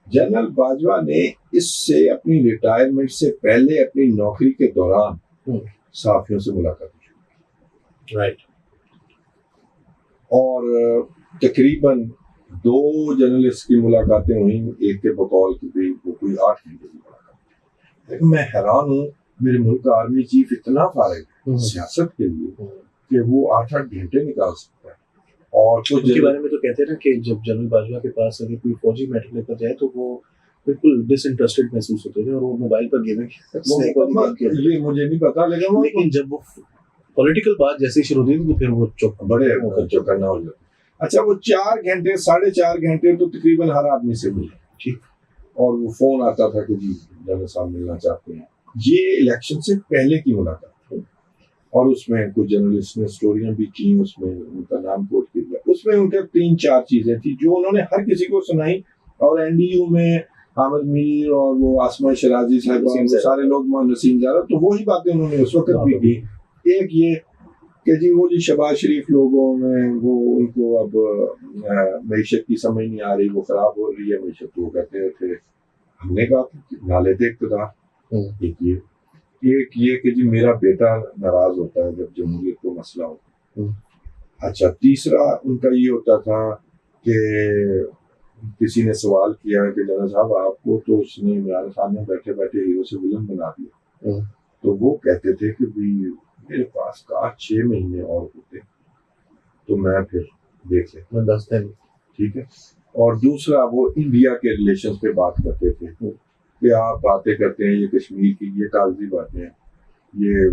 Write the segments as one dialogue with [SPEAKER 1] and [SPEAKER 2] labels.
[SPEAKER 1] General Bajwa ने इससे अपनी रिटायरमेंट से पहले अपनी नौकरी के दौरान सहाफियों से मुलाकात की,
[SPEAKER 2] राइट,
[SPEAKER 1] और तकरीबन 2 जर्नलिस्ट की मुलाकातें हुई, एक के बकौल की भी वो कोई 8 घंटे की मुलाकात। लेकिन मैं हैरान हूँ, मेरे मुल्क का आर्मी चीफ इतना फारिग है सियासत के लिए कि वो 8-8 घंटे निकाल सकता है। और तो
[SPEAKER 2] उनके बारे में तो कहते हैं ना कि जब जनरल बाजवा के पास अगर कोई फौजी मैटर लेकर जाए तो वो बिल्कुल डिसइंटरेस्टेड महसूस होते थे और वो मोबाइल पर गेमिंग
[SPEAKER 1] ये मुझे नहीं पता,
[SPEAKER 2] लेकिन जब वो पॉलिटिकल बात जैसे ही शुरू होती थी तो फिर वो चुप
[SPEAKER 1] बड़े चौकन्ना हो जाते। अच्छा, वो 4 घंटे 4.5 घंटे तो तकरीबन हर आदमी से मिले,
[SPEAKER 2] ठीक,
[SPEAKER 1] और वो फोन आता था कि जी जनरल साहब मिलना चाहते हैं। ये इलेक्शन से पहले की मुलाकात, और उसमें कुछ जर्नलिस्ट ने स्टोरियां भी की, उसमें उनका नाम कोट किया। उसमें उनके 3-4 चीजें थी जो उन्होंने हर किसी को सुनाई, और एनडीयू में आमिर मीर और वो आसमा शराजी साहब, सारे लोग, नसीम ज़ारा, तो वही बातें उन्होंने उस वक्त भी की। एक ये कि जी वो जी शहबाज शरीफ लोगों में वो उनको अब मईशत की समझ नहीं आ रही, वो खराब हो रही है मईशत, वो कहते थे। हमने कहा ना लेते इक़्तिदार। एक ये कि जी मेरा बेटा नाराज होता है जब जमहूरियत को मसला होता है। अच्छा, तीसरा उनका ये होता था कि किसी ने सवाल किया कि जनरल साहब आपको तो उसने इमरान खान ने बैठे बैठे हीरो से विलन बना दिया, तो वो कहते थे कि भी मेरे पास काश 6 महीने और होते तो मैं फिर देख लेता,
[SPEAKER 2] 10 दिन,
[SPEAKER 1] ठीक है। और दूसरा वो इंडिया के रिलेशंस पे बात करते थे कि आप बातें करते हैं ये कश्मीर की, ये कागजी बातें हैं, ये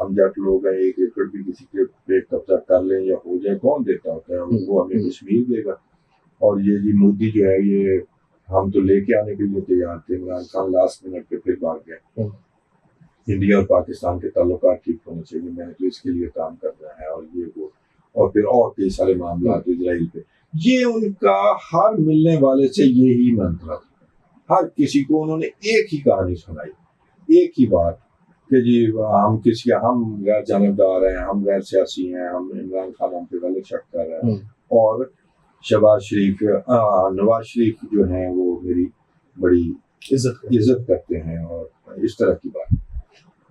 [SPEAKER 1] हम जट लोग हैं, 1 एकड़ भी किसी के पे कब्जा कर लें या हो जाए, कौन देता होता है, वो हमें कश्मीर देगा। और ये जी मोदी जो है, ये हम तो लेके आने के लिए तैयार थे, इमरान खान लास्ट मिनट पे फिर भाग गए। इंडिया और पाकिस्तान के ताल्लुकात ठीक होने चाहिए, मैंने तो इसके लिए काम कर रहा है, और ये वो, और फिर और कई सारे मामला इजराइल पे। ये उनका हर मिलने वाले से यही मंत्र था, हर किसी को उन्होंने एक ही कहानी सुनाई, एक ही बात कि जी हम गैर जानबदार हैं, हम गैर सियासी हैं, हम इमरान खान हम पे गलत शक कर रहे हैं, और शहबाज शरीफ नवाज शरीफ जो हैं वो मेरी बड़ी इज्जत करते हैं, और इस तरह की बात।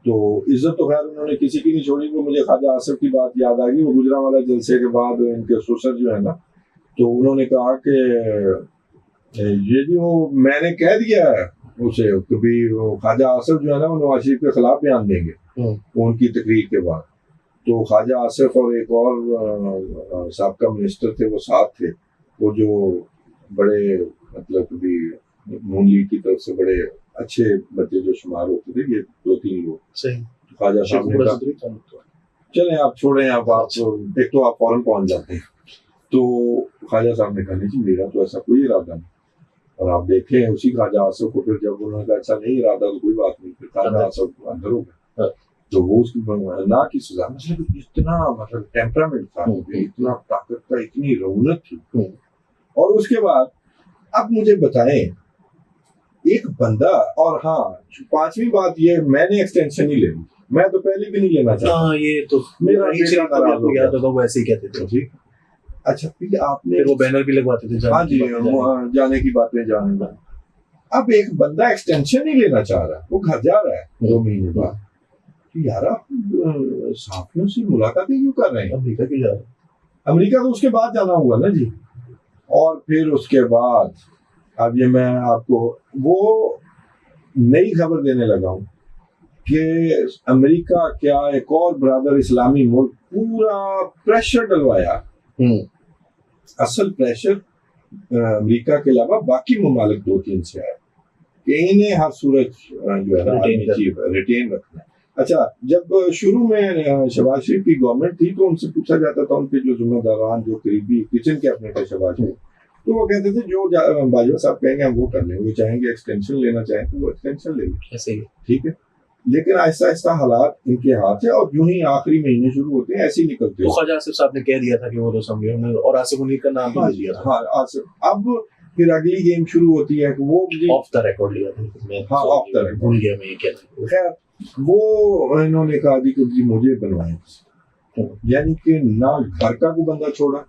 [SPEAKER 1] तो इज्जत तो खैर उन्होंने किसी की नहीं छोड़ी। वो मुझे ख्वाजा आसिफ की बात याद आ गई, वो गुजरांवाला जलसे के बाद इनके ससुर जो है ना, तो उन्होंने कहा कि ये जी वो मैंने कह दिया है उसे, कभी ख्वाजा आसिफ जो है ना वो नवाज शरीफ के खिलाफ बयान देंगे उनकी तकरीर के बाद। तो ख्वाजा आसिफ और एक और साबका मिनिस्टर थे, वो साथ थे, वो जो बड़े मतलब कभी नून लीग की तरफ से बड़े अच्छे बच्चे जो शुमार होते थे, ये 2-3 लोग।
[SPEAKER 2] सही।
[SPEAKER 1] ख्वाजा साहब ने कहा चलें आप छोड़ें, आप एक तो आप फौरन पहुंच जाते हैं। तो ख्वाजा साहब ने कहा नहीं जी मेरा तो ऐसा कोई इरादा नहीं, और आप देखें उसी ख्वाजा आसिफ को फिर जब उन्होंने कहा अच्छा नहीं इरादा तो कोई बात नहीं, फिर ख्वाजा आसिफ अंदर हो गए, तो वो उसकी ना की सजा, मतलब इतना मतलब टेम्परामेंट था, इतना ताकत का, इतनी रौनक थी। और उसके बाद अब मुझे बताएं एक बंदा, और हाँ 5वीं बात ये, मैंने एक्सटेंशन नहीं लेनी, मैं तो पहले भी नहीं लेना चाहता,
[SPEAKER 2] ये तो मेरा आपको याद होगा वो ऐसे ही कहते थे, ठीक।
[SPEAKER 1] अच्छा, फिर आपने
[SPEAKER 2] वो बैनर भी लगवाते थे,
[SPEAKER 1] हाँ जी, जाने की बातें जाने का। अब एक बंदा एक्सटेंशन नहीं लेना चाह रहा, वो घर जा रहा है 2 महीने बाद, यार आप साथियों से मुलाकातें क्यों कर रहे हैं?
[SPEAKER 2] अमेरिका क्यों जा रहे हैं?
[SPEAKER 1] अमेरिका तो उसके बाद जाना हुआ ना जी। और फिर उसके बाद अब ये मैं आपको वो नई खबर देने लगा हूँ कि अमेरिका क्या एक और ब्रादर इस्लामी मुल्क पूरा प्रेशर डलवाया। असल प्रेशर अमेरिका के अलावा बाकी ममालिक 2-3 से आया कि इन्हें हर सूरत जो है रिटेन रखना है। अच्छा, जब शुरू में शहबाज शरीफ की गवर्नमेंट थी तो उनसे पूछा जाता था, उनके जो जिम्मेदारान जो करीबी किचन कैबिनेट है शहबाज शरीफ, तो वो कहते थे जो बाजवा साहब कहेंगे हम वो कर लेंगे, वो चाहेंगे एक्सटेंशन लेना चाहें तो वो एक्सटेंशन ले लेंगे, ठीक है। लेकिन आहिस्ता आहिस्ता हालात इनके हाथ है, और यूं ही आखिरी महीने शुरू होते हैं ऐसे ही निकलते हैं।
[SPEAKER 2] तो ख्वाजा आसिफ साहब ने कह दिया था कि वो तो समझे, और आसिफ मुनीर का नाम भी लिया था।
[SPEAKER 1] हाँ आसिफ। अब फिर अगली गेम शुरू होती है कि वो
[SPEAKER 2] ऑफ द रिकॉर्ड लिया था।
[SPEAKER 1] हाँ ऑफ द रिकॉर्ड,
[SPEAKER 2] भूल गया मैं ये क्या था।
[SPEAKER 1] खैर वो इन्होंने कहा जी कि मुझे बनवाएं, यानी कि ना घर का कोई बंदा छोड़ा,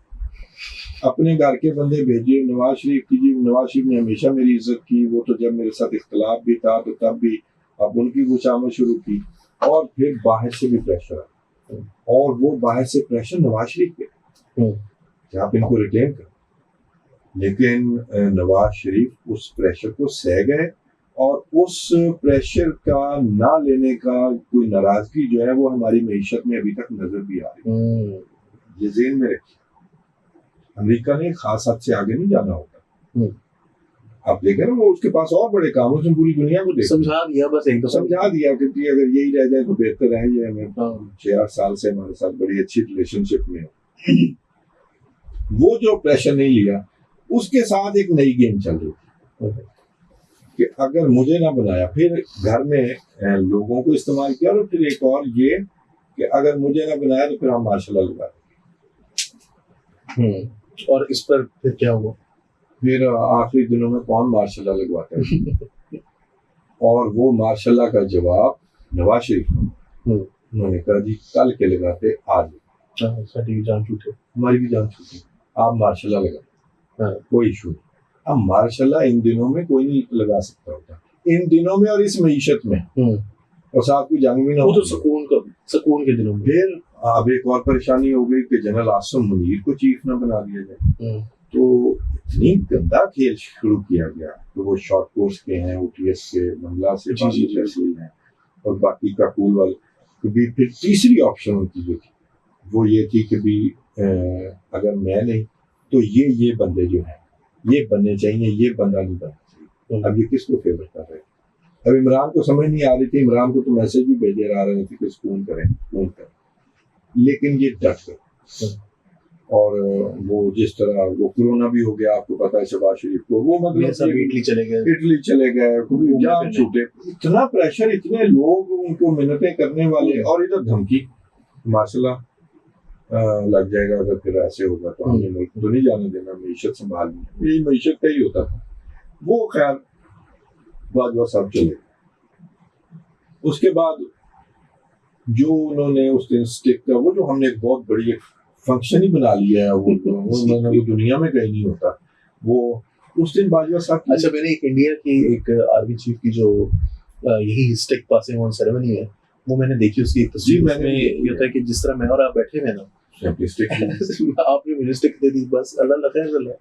[SPEAKER 1] अपने घर के बंदे भेजे नवाज शरीफ की जी, नवाज शरीफ ने हमेशा मेरी इज्जत की, वो तो जब मेरे साथ इख्तलाफ भी था तो तब भी, अब उनकी खुशामद शुरू की, और फिर बाहर से भी प्रेशर आया, और वो बाहर से प्रेशर नवाज शरीफ पे कि आप इनको रिटेन कर, लेकिन नवाज शरीफ उस प्रेशर को सह गए, और उस प्रेशर का ना लेने का कोई नाराजगी जो है वो हमारी मईशत में अभी तक नजर भी आ रही है। ये ज़हन में रखिए, अमेरिका ने खास हद से आगे नहीं जाना होता। आप देखें ना, वो उसके पास और बड़े काम, उसने पूरी दुनिया को
[SPEAKER 2] समझा दिया, बस एक दो
[SPEAKER 1] समझा दिया कि अगर यही रह जाए तो बेहतर है। ये हमें 6-8 साल से हमारे साथ बड़ी अच्छी रिलेशनशिप में है। वो जो प्रेशर नहीं लिया, उसके साथ एक नई गेम चल रही है कि अगर मुझे ना बनाया, फिर घर में लोगों को इस्तेमाल किया, और फिर एक और ये कि अगर मुझे ना बनाया तो फिर हम मार्शल लगा दें।
[SPEAKER 2] और इस पर फिर क्या हुआ?
[SPEAKER 1] फिर आखिरी दिनों में कौन मार्शल लगवाता है? और वो मार्शल का जवाब नवाज शरीफ ने, उन्होंने कहा जी कल के लगाते आज,
[SPEAKER 2] साਡੀ जान छूटे,
[SPEAKER 1] हमारी भी जान छूटी, आप मार्शल लगा, कोई इशू नहीं। अब मार्शल इन दिनों में कोई नहीं लगा सकता होता, इन दिनों में और इस मईशत में, और साथ कोई जंग भी ना
[SPEAKER 2] हो तो सुकून के दिनों में।
[SPEAKER 1] फिर अब एक और परेशानी हो गई कि जनरल आसिम मुनीर को चीफ ना बना दिया जाए, तो इतनी गंदा खेल शुरू किया गया। तो वो शॉर्ट कोर्स के हैं, OTS के, मंगला से तहसील हैं, और बाकी काकूल वाले। कभी फिर तीसरी ऑप्शन उनकी जो थी वो ये थी कि भी अगर मैं नहीं तो ये बंदे जो हैं ये बनने चाहिए, ये बंदा नहीं बनना चाहिए। अब ये किसको फेवर कर रहे हैं? अब इमरान को समझ नहीं आ रही थी, इमरान को तो मैसेज भी भेजे जा रहे थे कि सुकून करें, लेकिन ये डट गए। और वो जिस तरह वो कोरोना भी हो गया, आपको पता है शहबाज शरीफ को, वो मतलब
[SPEAKER 2] इटली चले गए,
[SPEAKER 1] जान छूटे, इतना प्रेशर, इतने लोग उनको मिन्नतें करने वाले, और इधर धमकी माशाल्लाह लग जाएगा अगर फिर ऐसे होगा तो हमने मुल्क तो नहीं जाने देना, मईशत संभालनी, यही मईशत का ही होता था। वो खैर बाजवा साहब चले। उसके बाद जो उन्होंने उस दिन स्टिक का, वो जो हमने एक बहुत बड़ी फंक्शन ही बना लिया है, वो दुनिया में कहीं नहीं होता। वो उस दिन बाजवा साहब,
[SPEAKER 2] अच्छा मैंने एक इंडिया की एक आर्मी चीफ की जो यही स्टिक पासिंग ऑन सेरेमनी है, वो मैंने देखी, उसकी एक तस्वीर। मैंने ये होता है कि जिस तरह मैं और आप बैठे हैं ना, आपने मुझे स्टिक दे दी, बस अल्लाह लखैर।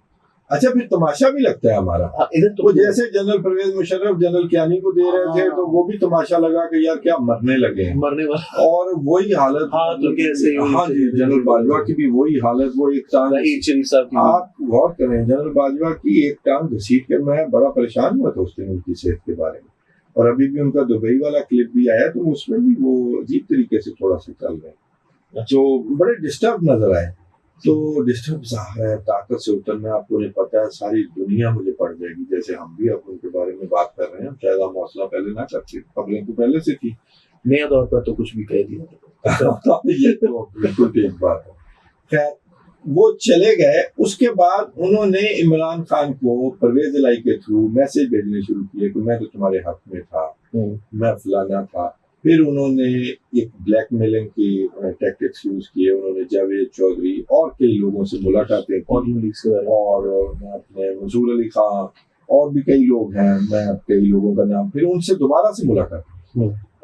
[SPEAKER 1] अच्छा फिर तमाशा भी लगता है हमारा।
[SPEAKER 2] इधर तो
[SPEAKER 1] वो जैसे जनरल परवेज मुशर्रफ जनरल कियानी को दे रहे थे, तो वो भी तमाशा लगा कि यार क्या मरने लगे हैं,
[SPEAKER 2] मरने वाला,
[SPEAKER 1] और वही हालत।
[SPEAKER 2] तो कैसे?
[SPEAKER 1] हाँ जी, जनरल बाजवा की भी वही हालत, वो एक टांग, आप गौर करें, जनरल बाजवा की एक टांग घसीट के, मैं बड़ा परेशान हुआ था उस दिन उनकी सेहत के बारे में। और अभी भी उनका दुबई वाला क्लिप भी आया, तो उसमें भी वो अजीब तरीके से थोड़ा सा चल रहे हैं, जो बड़े डिस्टर्ब नजर आए। तो डिस्टर्ब ज़ाहिर है, ताकत से उतरना आपको नहीं पता है, सारी दुनिया मुझे पड़ जाएगी। जैसे हम भी अब उनके बारे में बात कर रहे हैं, शायद हम हौसला पहले ना करते, खबरें तो पहले से थी,
[SPEAKER 2] नया दौर पर तो कुछ भी कह दिया।
[SPEAKER 1] ये तो बिल्कुल ठीक बात है। खैर वो चले गए। उसके बाद उन्होंने इमरान खान को परवेज इलाही के थ्रू मैसेज भेजने शुरू किए कि मैं तो तुम्हारे हक में था, मैं फलाना था। फिर उन्होंने एक ब्लैकमेलिंग की टैक्टिक्स यूज किए, उन्होंने जावेद चौधरी और कई लोगों से मुलाकातें की, और अपने मंसूर अली खान और भी कई लोग हैं, मैं कई लोगोों का नाम, फिर उनसे दोबारा से मुलाकात,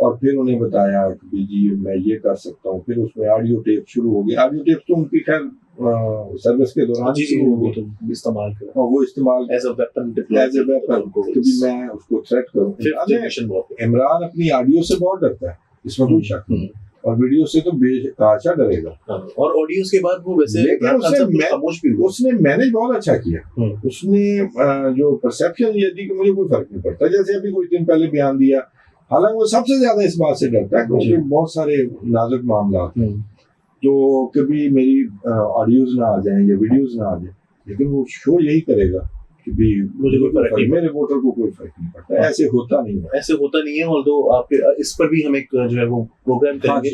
[SPEAKER 1] और फिर उन्हें बताया कि जी मैं ये कर सकता हूँ। फिर उसमें ऑडियो टेप शुरू हो गई। ऑडियो टेप तो उनकी खैर सर्विस के दौरान
[SPEAKER 2] इस्तेमाल कर,
[SPEAKER 1] और वो इस्तेमाल
[SPEAKER 2] एज अ वेपन,
[SPEAKER 1] कभी मैं उसको थ्रेट करूँ। इमरान अपनी ऑडियो से बहुत डरता है, इसमें कोई शक नहीं, और वीडियो से तो बेताशा डरेगा।
[SPEAKER 2] और ऑडियो के बाद वो वैसे
[SPEAKER 1] उसने मैनेज बहुत अच्छा किया। उसने जो परसेप्शन ये थी कि मुझे कोई फर्क नहीं पड़ता, जैसे अभी कुछ दिन पहले बयान दिया, हालांकि वो सबसे ज्यादा इस बात से डरता है क्योंकि बहुत सारे नाजुक मामला हैं, तो कभी मेरी ऑडियोज ना आ जाएं या वीडियोज ना आ जाए, लेकिन वो शो यही करेगा कि भी मुझे कोई फर्क नहीं, मेरे वोटर को कोई फर्क नहीं पड़ता। ऐसे होता नहीं है,
[SPEAKER 2] और दो आप इस पर भी हम एक जो है वो प्रोग्राम करेंगे।